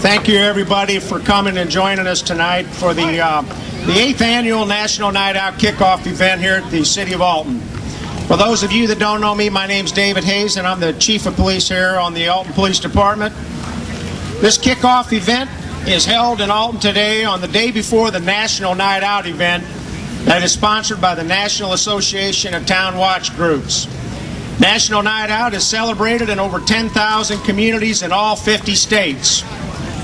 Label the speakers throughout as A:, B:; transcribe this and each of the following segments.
A: Thank you, everybody, for coming and joining us tonight for the 8th Annual National Night Out Kickoff event here at the City of Alton. For those of you that don't know me, my name's David Hayes, and I'm the Chief of Police here on the Alton Police Department. This kickoff event is held in Alton today on the day before the National Night Out event that is sponsored by the National Association of Town Watch Groups. National Night Out is celebrated in over 10,000 communities in all 50 states.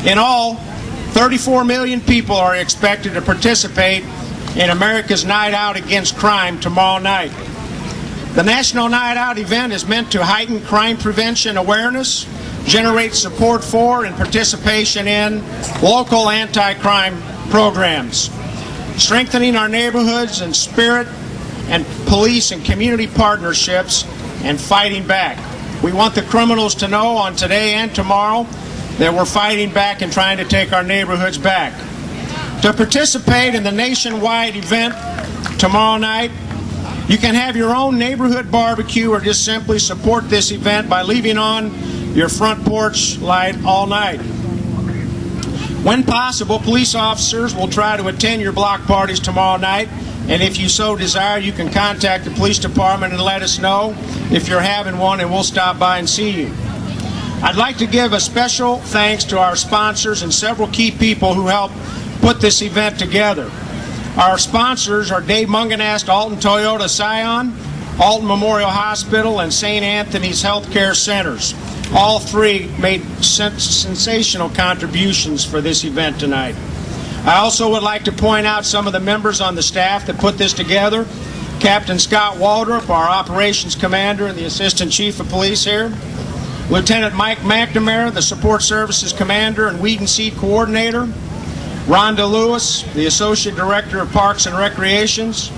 A: In all, 34 million people are expected to participate in America's Night Out Against Crime tomorrow night. The National Night Out event is meant to heighten crime prevention awareness, generate support for and participation in local anti-crime programs, strengthening our neighborhoods and spirit and police and community partnerships, and fighting back. We want the criminals to know on today and tomorrow that we're fighting back and trying to take our neighborhoods back. To participate in the nationwide event tomorrow night, you can have your own neighborhood barbecue or just simply support this event by leaving on your front porch light all night. When possible, police officers will try to attend your block parties tomorrow night, and if you so desire, you can contact the police department and let us know if you're having one, and we'll stop by and see you. I'd like to give a special thanks to our sponsors and several key people who helped put this event together. Our sponsors are Dave Munganast, Alton Toyota Scion, Alton Memorial Hospital, and St. Anthony's Healthcare Centers. All three made sensational contributions for this event tonight. I also would like to point out some of the members on the staff that put this together. Captain Scott Waldrop, our Operations Commander and the Assistant Chief of Police here. Lieutenant Mike McNamara, the Support Services Commander and Weed and Seed Coordinator. Rhonda Lewis, the Associate Director of Parks and Recreations.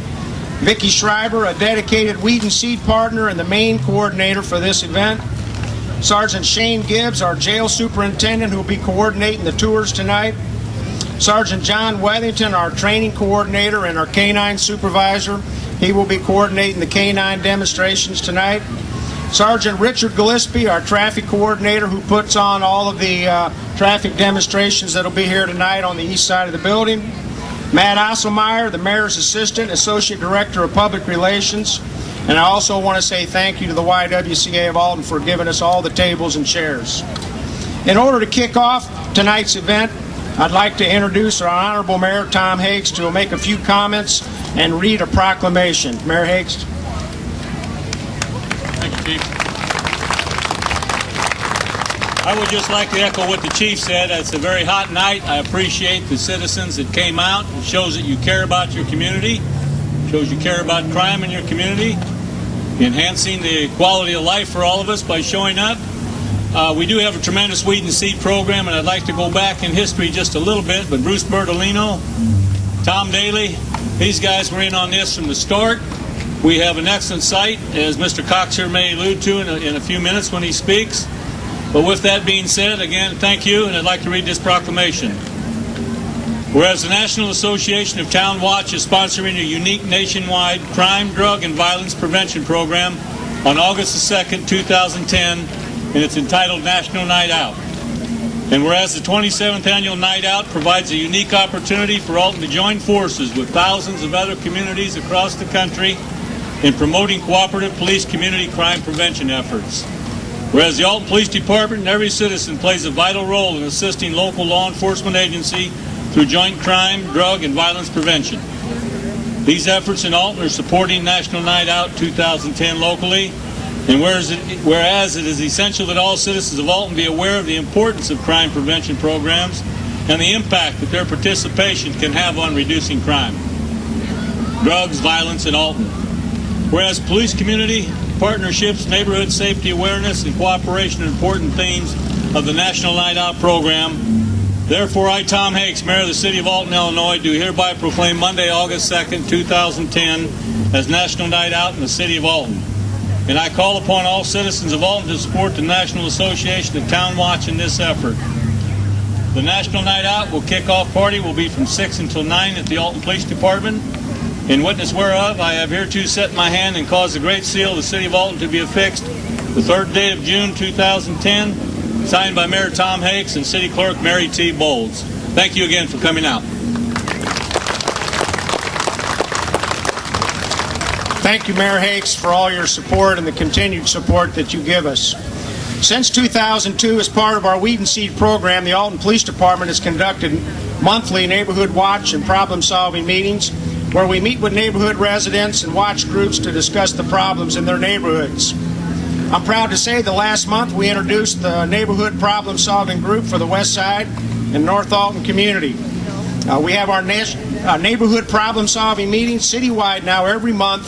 A: Vicki Schreiber, a dedicated Weed and Seed partner and the main coordinator for this event. Sergeant Shane Gibbs, our Jail Superintendent, who will be coordinating the tours tonight. Sergeant John Wethington, our Training Coordinator and our K-9 Supervisor. He will be coordinating the K-9 demonstrations tonight. Sergeant Richard Gillespie, our Traffic Coordinator, who puts on all of the traffic demonstrations that will be here tonight on the east side of the building. Matt Osselmeyer, the Mayor's Assistant, Associate Director of Public Relations. And I also want to say thank you to the YWCA of Alton for giving us all the tables and chairs. In order to kick off tonight's event, I'd like to introduce our Honorable Mayor, Tom Hakes, to make a few comments and read a proclamation. Mayor Hakes.
B: Thank you, Chief. I would just like to echo what the Chief said. It's a very hot night. I appreciate the citizens that came out. It shows that you care about your community. It shows you care about crime in your community. Enhancing the quality of life for all of us by showing up. We do have a tremendous Weed and Seed program, and I'd like to go back in history just a little bit, but Bruce Bertolino, Tom Daly, these guys were in on this from the start. We have an excellent site, as Mr. Cox here may allude to in a few minutes when he speaks. But with that being said, again, thank you, and I'd like to read this proclamation. Whereas the National Association of Town Watch is sponsoring a unique nationwide crime, drug, and violence prevention program on August the 2nd, 2010, and it's entitled National Night Out. And whereas the 27th Annual Night Out provides a unique opportunity for Alton to join forces with thousands of other communities across the country in promoting cooperative police community crime prevention efforts. Whereas the Alton Police Department and every citizen plays a vital role in assisting local law enforcement agency through joint crime, drug, and violence prevention. These efforts in Alton are supporting National Night Out 2010 locally, and whereas it is essential that all citizens of Alton be aware of the importance of crime prevention programs and the impact that their participation can have on reducing crime, drugs, violence in Alton. Whereas police community partnerships, neighborhood safety awareness, and cooperation are important themes of the National Night Out program. Therefore, I, Tom Hakes, Mayor of the City of Alton, Illinois, do hereby proclaim Monday, August 2nd, 2010 as National Night Out in the City of Alton. And I call upon all citizens of Alton to support the National Association of Town Watch in this effort. The National Night Out kickoff party will be from 6 until 9 at the Alton Police Department. In witness whereof, I have hereto set my hand and caused the great seal of the City of Alton to be affixed the 3rd day of June 2010 signed by Mayor Tom Hakes and City Clerk Mary T. Bowles. Thank you again for coming out.
A: Thank you, Mayor Hakes, for all your support and the continued support that you give us. Since 2002, as part of our Weed and Seed program, the Alton Police Department has conducted monthly neighborhood watch and problem-solving meetings where we meet with neighborhood residents and watch groups to discuss the problems in their neighborhoods. I'm proud to say that last month we introduced the Neighborhood Problem-Solving Group for the West Side and North Alton community. We have our neighborhood problem-solving meetings citywide now every month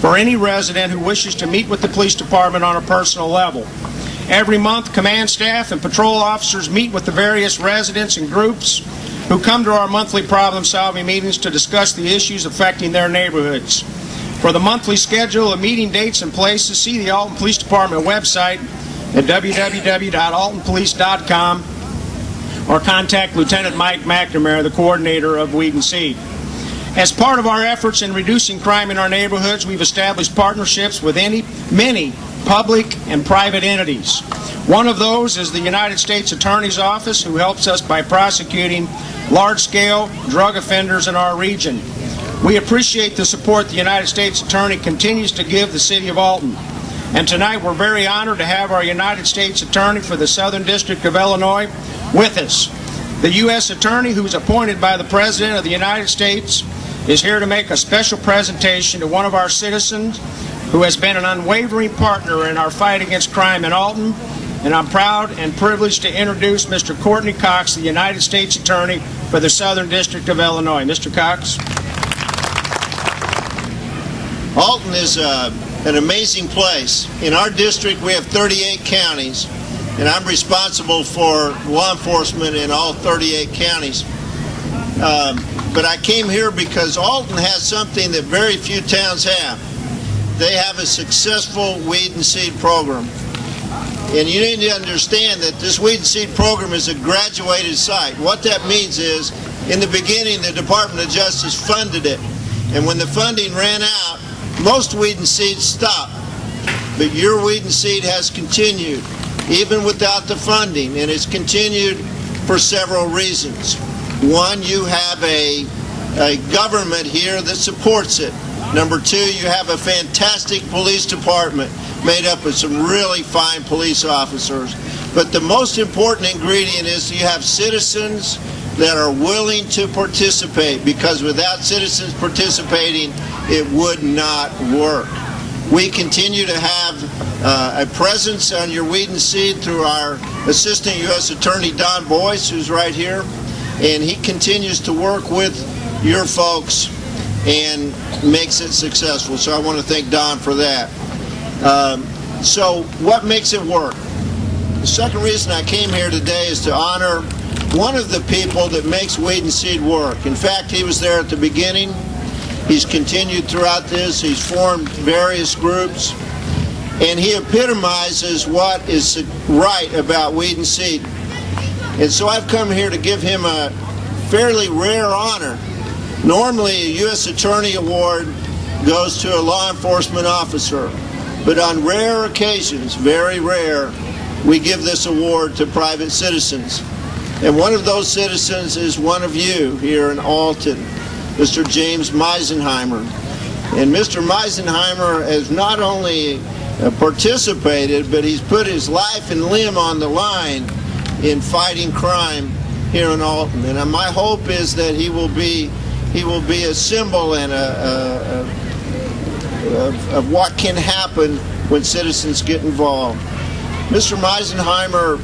A: for any resident who wishes to meet with the police department on a personal level. Every month, command staff and patrol officers meet with the various residents and groups who come to our monthly problem-solving meetings to discuss the issues affecting their neighborhoods. For the monthly schedule of meeting dates and places, see the Alton Police Department website at www.altonpolice.com or contact Lieutenant Mike McNamara, the coordinator of Weed and Seed. As part of our efforts in reducing crime in our neighborhoods, we've established partnerships with many public and private entities. One of those is the United States Attorney's Office, who helps us by prosecuting large-scale drug offenders in our region. We appreciate the support the United States Attorney continues to give the City of Alton. And tonight we're very honored to have our United States Attorney for the Southern District of Illinois with us. The U.S. Attorney, who is appointed by the President of the United States, is here to make a special presentation to one of our citizens who has been an unwavering partner in our fight against crime in Alton. And I'm proud and privileged to introduce Mr. Courtney Cox, the United States Attorney for the Southern District of Illinois. Mr. Cox.
C: Alton is an amazing place. In our district, we have 38 counties, and I'm responsible for law enforcement in all 38 counties. But I came here because Alton has something that very few towns have. They have a successful Weed and Seed program. And you need to understand that this Weed and Seed program is a graduated site. What that means is, in the beginning, the Department of Justice funded it. And when the funding ran out, most Weed and Seed stopped. But your Weed and Seed has continued, even without the funding. And it's continued for several reasons. One, you have a government here that supports it. Number two, you have a fantastic police department made up of some really fine police officers. But the most important ingredient is you have citizens that are willing to participate, because without citizens participating, it would not work. We continue to have a presence on your Weed and Seed through our Assistant U.S. Attorney, Don Boyce, who's right here, and he continues to work with your folks and makes it successful. So I want to thank Don for that. So what makes it work? The second reason I came here today is to honor one of the people that makes Weed and Seed work. In fact, he was there at the beginning. He's continued throughout this. He's formed various groups. And he epitomizes what is right about Weed and Seed. And so I've come here to give him a fairly rare honor. Normally, a U.S. Attorney Award goes to a law enforcement officer. But on rare occasions, very rare, we give this award to private citizens. And one of those citizens is one of you here in Alton, Mr. James Meisenheimer. And Mr. Meisenheimer has not only participated, but he's put his life and limb on the line in fighting crime here in Alton. And my hope is that he will be a symbol and of what can happen when citizens get involved. Mr. Meisenheimer,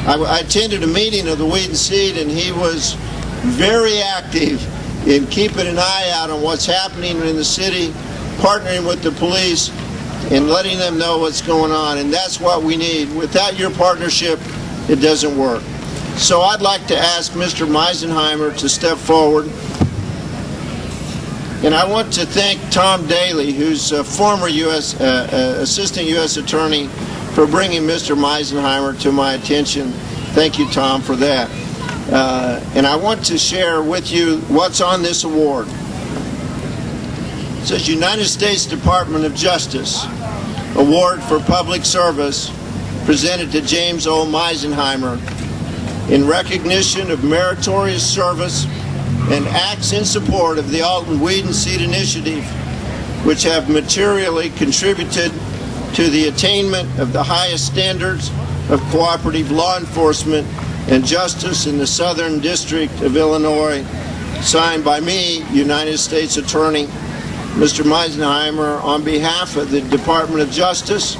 C: I attended a meeting of the Weed and Seed, and he was very active in keeping an eye out on what's happening in the city, partnering with the police, and letting them know what's going on. And that's what we need. Without your partnership, it doesn't work. So I'd like to ask Mr. Meisenheimer to step forward. And I want to thank Tom Daly, who's a former Assistant U.S. Attorney, for bringing Mr. Meisenheimer to my attention. Thank you, Tom, for that. And I want to share with you what's on this award. It says United States Department of Justice Award for Public Service presented to James O. Meisenheimer in recognition of meritorious service and acts in support of the Alton Weed and Seed Initiative, which have materially contributed to the attainment of the highest standards of cooperative law enforcement and justice in the Southern District of Illinois, signed by me, United States Attorney, Mr. Meisenheimer. On behalf of the Department of Justice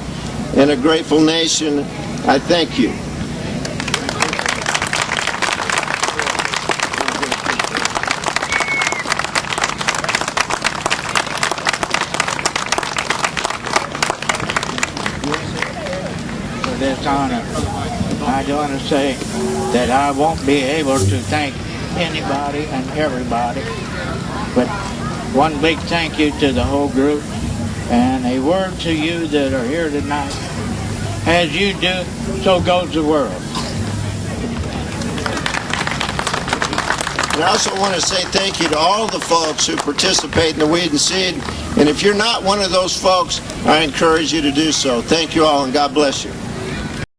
C: and a grateful nation, I thank you.
D: For this honor, I want to say that I won't be able to thank anybody and everybody, but one big thank you to the whole group, and a word to you that are here tonight. As you do, so goes the world.
C: And I also want to say thank you to all the folks who participate in the Weed and Seed. And if you're not one of those folks, I encourage you to do so. Thank you all, and God bless you.